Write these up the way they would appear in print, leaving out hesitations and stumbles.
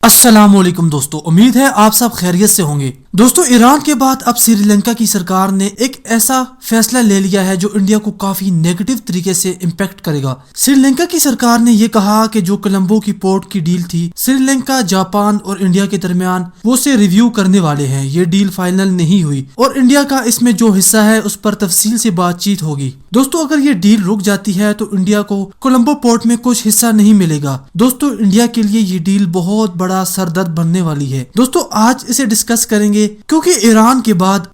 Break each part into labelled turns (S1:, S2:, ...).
S1: अस्सलामुअलैकुम दोस्तों, उम्मीद है आप सब खैरियत से होंगे। दोस्तों, ईरान के बाद अब श्रीलंका की सरकार ने एक ऐसा फैसला ले लिया है जो इंडिया को काफी नेगेटिव तरीके से इम्पैक्ट करेगा। श्रीलंका की सरकार ने ये कहा कि जो कोलंबो की पोर्ट की डील थी श्रीलंका, जापान और इंडिया के दरमियान, वो से रिव्यू करने वाले हैं। ये डील फाइनल नहीं हुई और इंडिया का इसमें जो हिस्सा है उस पर तफसील से बातचीत होगी। दोस्तों, अगर ये डील रुक जाती है तो इंडिया को कोलंबो पोर्ट में कुछ हिस्सा नहीं मिलेगा। दोस्तों, इंडिया के लिए ये डील बहुत बड़ा सरदर्द बनने वाली है। दोस्तों, आज इसे डिस्कस करेंगे क्योंकि ईरान के बाद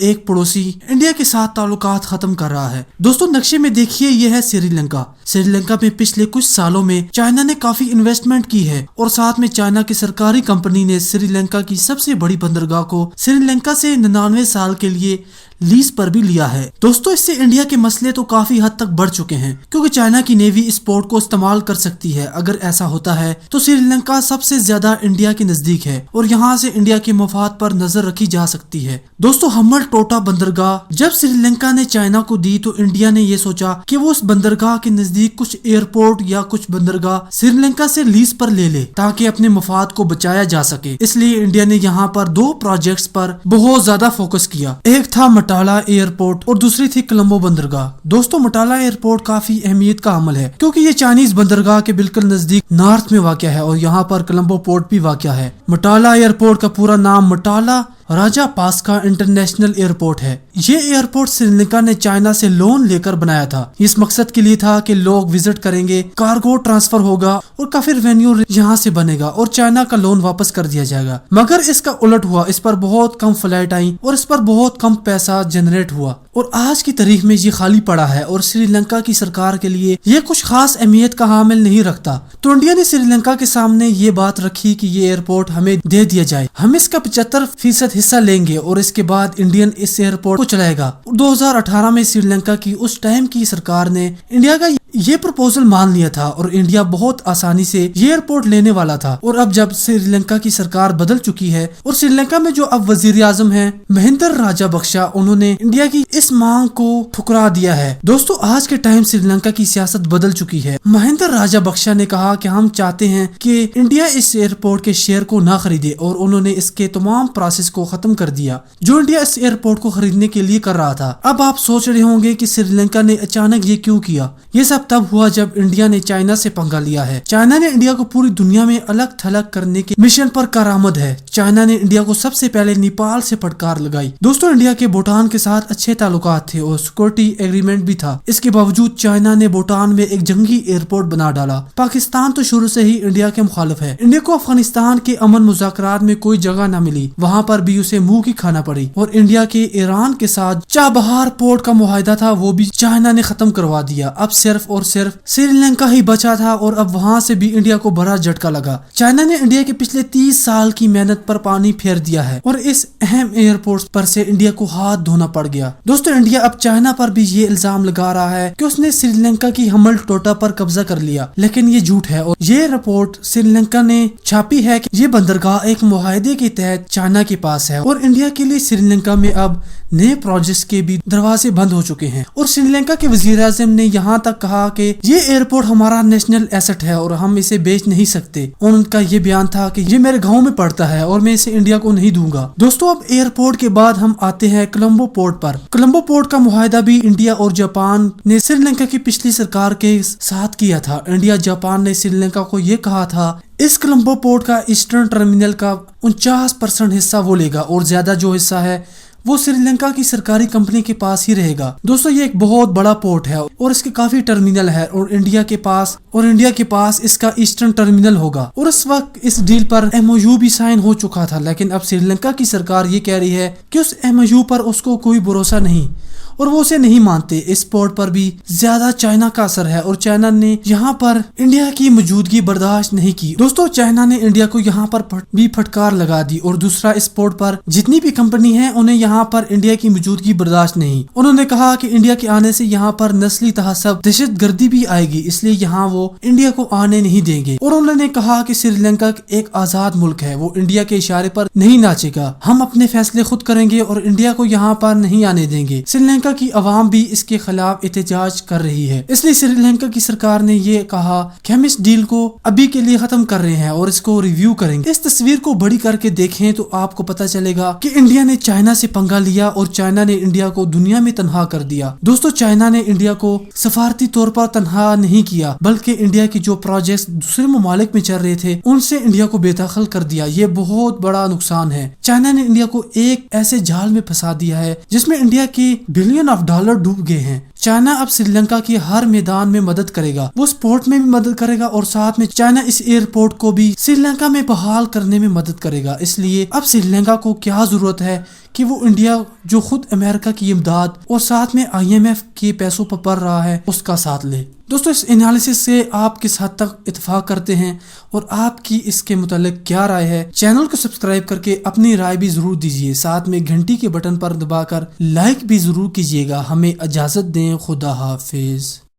S1: एक पड़ोसी इंडिया के साथ ताल्लुकात खत्म कर रहा है। दोस्तों, नक्शे में देखिए, ये है श्रीलंका। श्रीलंका में पिछले कुछ सालों में चाइना ने काफी इन्वेस्टमेंट की है और साथ में चाइना की सरकारी कंपनी ने श्रीलंका की सबसे बड़ी बंदरगाह को श्रीलंका से 99 साल के लिए लीज पर भी लिया है। दोस्तों, इससे इंडिया के मसले तो काफी हद तक बढ़ चुके हैं क्योंकि चाइना की नेवी इस पोर्ट को इस्तेमाल कर सकती है। अगर ऐसा होता है तो श्रीलंका सबसे ज्यादा इंडिया के नजदीक है और यहाँ से इंडिया के मफाद पर नजर रखी जा सकती है। दोस्तों, हम्बल टोटा बंदरगाह जब श्रीलंका ने चाइना को दी तो इंडिया ने ये सोचा कि वो उस बंदरगाह के नजदीक कुछ एयरपोर्ट या कुछ बंदरगाह श्रीलंका से लीज पर ले ले ताकि अपने मफाद को बचाया जा सके। इसलिए इंडिया ने यहाँ पर दो प्रोजेक्ट्स पर बहुत ज्यादा फोकस किया। एक था मटाला एयरपोर्ट और दूसरी थी कोलंबो बंदरगाह। दोस्तों, मटाला एयरपोर्ट काफी अहमियत का अमल है क्योंकि ये चाइनीज बंदरगाह के बिल्कुल नजदीक नॉर्थ में वाक़या है और यहाँ पर कोलंबो पोर्ट भी वाक़या है। मटाला एयरपोर्ट का पूरा नाम मटाला राजा पास्का इंटरनेशनल एयरपोर्ट है। ये एयरपोर्ट श्रीलंका ने चाइना से लोन लेकर बनाया था। इस मकसद के लिए था कि लोग विजिट करेंगे, कार्गो ट्रांसफर होगा और काफी रेवेन्यू यहाँ से बनेगा और चाइना का लोन वापस कर दिया जाएगा। मगर इसका उलट हुआ, इस पर बहुत कम फ्लाइट आई और इस पर बहुत कम पैसा जनरेट हुआ और आज की तारीख में ये खाली पड़ा है और श्रीलंका की सरकार के लिए ये कुछ खास अहमियत का हामिल नहीं रखता। तो इंडिया ने श्रीलंका के सामने ये बात रखी कि ये एयरपोर्ट हमें दे दिया जाए, हम इसका 75% हिस्सा लेंगे और इसके बाद इंडियन इस एयरपोर्ट को चलाएगा। 2018 में श्रीलंका की उस टाइम की सरकार ने इंडिया का ये प्रपोजल मान लिया था और इंडिया बहुत आसानी से ये एयरपोर्ट लेने वाला था। और अब जब श्रीलंका की सरकार बदल चुकी है और श्रीलंका में जो अब वजीर आजम है महिंदा राजापक्सा, उन्होंने इंडिया की इस मांग को ठुकरा दिया है। दोस्तों, आज के टाइम श्रीलंका की सियासत बदल चुकी है। महिंदा राजापक्सा ने कहा कि हम चाहते हैं कि इंडिया इस एयरपोर्ट के शेयर को ना खरीदे और उन्होंने इसके तमाम प्रोसेस को खत्म कर दिया जो इंडिया इस एयरपोर्ट को खरीदने के लिए कर रहा था। अब आप सोच रहे होंगे कि श्रीलंका ने अचानक ये क्यों किया। ये सब तब हुआ जब इंडिया ने चाइना से पंगा लिया है। चाइना ने इंडिया को पूरी दुनिया में अलग थलग करने के मिशन पर कारामद है। चाइना ने इंडिया को सबसे पहले नेपाल से फटकार लगाई। दोस्तों, इंडिया के भूटान के साथ अच्छे ताल्लुकात थे और सिक्योरिटी एग्रीमेंट भी था। इसके बावजूद चाइना ने भूटान में एक जंगी एयरपोर्ट बना डाला। पाकिस्तान तो शुरू से ही इंडिया के मुखालिफ है। इंडिया को अफगानिस्तान के अमन मुज़ाकरात में कोई जगह न मिली, वहाँ पर भी उसे मुंह की खाना पड़ी और इंडिया के ईरान के साथ चाबहार पोर्ट का मुआहदा था वो भी चाइना ने खत्म करवा दिया। अब सिर्फ और सिर्फ श्रीलंका ही बचा था और अब वहाँ से भी इंडिया को बड़ा झटका लगा। चाइना ने इंडिया के पिछले 30 साल की मेहनत पर पानी फेर दिया है और इस अहम एयरपोर्ट पर से इंडिया को हाथ धोना पड़ गया। दोस्तों, इंडिया अब चाइना पर भी ये इल्जाम लगा रहा है कि उसने श्रीलंका की हम्बल टोटा पर कब्जा कर लिया, लेकिन ये झूठ है और ये रिपोर्ट श्रीलंका ने छापी है कि ये बंदरगाह एक मुआहदे के तहत चाइना के पास है और इंडिया के लिए श्रीलंका में अब नए प्रोजेक्ट्स के भी दरवाजे बंद हो चुके हैं। और श्रीलंका के वजीर आज़म ने यहाँ तक कहा कि ये एयरपोर्ट हमारा नेशनल एसेट है और हम इसे बेच नहीं सकते। और उनका ये बयान था कि ये मेरे गांव में पड़ता है और मैं इसे इंडिया को नहीं दूंगा। दोस्तों, अब एयरपोर्ट के बाद हम आते हैं कोलंबो पोर्ट पर। कोलंबो पोर्ट का मुआहदा भी इंडिया और जापान ने श्रीलंका की पिछली सरकार के साथ किया था। इंडिया जापान ने श्रीलंका को ये कहा था इस कोलंबो पोर्ट का ईस्टर्न टर्मिनल का 49% हिस्सा वो लेगा और ज्यादा जो हिस्सा है वो श्रीलंका की सरकारी कंपनी के पास ही रहेगा। दोस्तों, ये एक बहुत बड़ा पोर्ट है और इसके काफी टर्मिनल है और इंडिया के पास इसका ईस्टर्न टर्मिनल होगा। और इस वक्त इस डील पर MOU भी साइन हो चुका था, लेकिन अब श्रीलंका की सरकार ये कह रही है कि उस MOU पर उसको कोई भरोसा नहीं और वो उसे नहीं मानते। इस पोर्ट पर भी ज्यादा चाइना का असर है और चाइना ने यहाँ पर इंडिया की मौजूदगी बर्दाश्त नहीं की। दोस्तों, चाइना ने इंडिया को यहाँ पर भी फटकार लगा दी और दूसरा, इस पोर्ट पर जितनी भी कंपनी है उन्हें यहाँ पर इंडिया की मौजूदगी बर्दाश्त नहीं। उन्होंने कहा कि इंडिया के आने से यहाँ पर नस्ली तहस्सुब, दहशत गर्दी भी आएगी, इसलिए यहाँ वो इंडिया को आने नहीं देंगे। और उन्होंने कहा कि श्रीलंका एक आजाद मुल्क है, वो इंडिया के इशारे पर नहीं नाचेगा, हम अपने फैसले खुद करेंगे और इंडिया को यहाँ पर नहीं आने देंगे। श्रीलंका لنکا کی عوام بھی اس کے خلاف احتجاج کر رہی ہے، اس لیے سری لنکا کی سرکار نے یہ کہا کہ ہم اس ڈیل کو ابھی کے لیے ختم کر رہے ہیں اور اس کو ریویو کریں گے۔ اس تصویر کو بڑی کر کے دیکھیں تو آپ کو پتا چلے گا کہ انڈیا نے چائنا سے پنگا لیا اور چائنا نے انڈیا کو دنیا میں تنہا کر دیا۔ دوستو، چائنا نے انڈیا کو سفارتی طور پر تنہا نہیں کیا، بلکہ انڈیا کے جو پروجیکٹس دوسرے ممالک میں چل رہے تھے ان سے انڈیا کو بے دخل کر دیا۔ یہ بہت بڑا نقصان ہے۔ چائنا نے انڈیا کو ایک ایسے جال میں پھنسا دیا ہے جس میں انڈیا کے بلین آف ڈالر ڈوب گئے ہیں۔ چائنا اب سری لنکا کی ہر میدان میں مدد کرے گا، وہ سپورٹ میں بھی مدد کرے گا اور ساتھ میں چائنا اس ایئرپورٹ کو بھی سری لنکا میں بحال کرنے میں مدد کرے گا۔ اس لیے اب سری لنکا کو کیا ضرورت ہے کہ وہ انڈیا جو خود امریکہ کی امداد اور ساتھ میں IMF کے پیسوں پر پڑ رہا ہے اس کا ساتھ لے۔ دوستو، اس انالیسس سے آپ کس حد تک اتفاق کرتے ہیں اور آپ کی اس کے متعلق کیا رائے ہے؟ چینل کو سبسکرائب کر کے اپنی رائے بھی ضرور دیجیے، ساتھ میں گھنٹی کے بٹن پر دبا کر لائک بھی ضرور کیجیے گا۔ ہمیں اجازت دیں، خدا حافظ۔